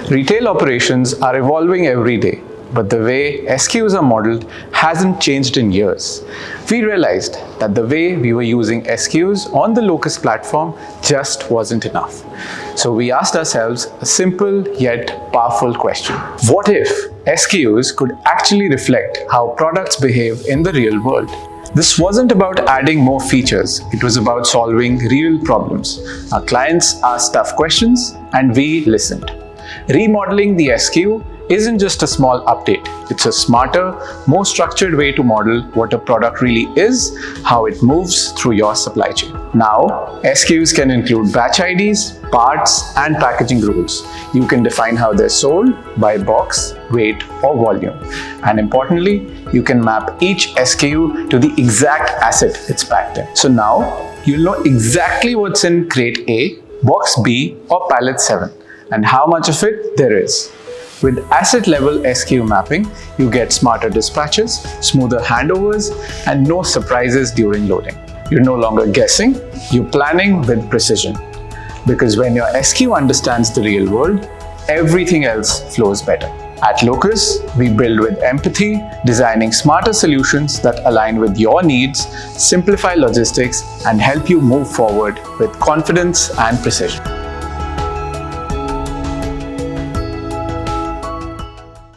Retail operations are evolving every day, but the way SKUs are modeled hasn't changed in years. We realized that the way we were using SKUs on the Locus platform just wasn't enough. So we asked ourselves a simple yet powerful question. What if SKUs could actually reflect how products behave in the real world? This wasn't about adding more features, it was about solving real problems. Our clients asked tough questions and we listened. Remodeling the SKU isn't just a small update, it's a smarter, more structured way to model what a product really is, how it moves through your supply chain. Now, SKUs can include batch IDs, parts, and packaging rules. You can define how they're sold by box, weight, or volume. And importantly, you can map each SKU to the exact asset it's packed in. So now, you'll know exactly what's in crate A, box B, or pallet 7, and how much of it there is. With asset-level SKU mapping, you get smarter dispatches, smoother handovers, and no surprises during loading. You're no longer guessing, you're planning with precision. Because when your SKU understands the real world, everything else flows better. At Locus, we build with empathy, designing smarter solutions that align with your needs, simplify logistics, and help you move forward with confidence and precision.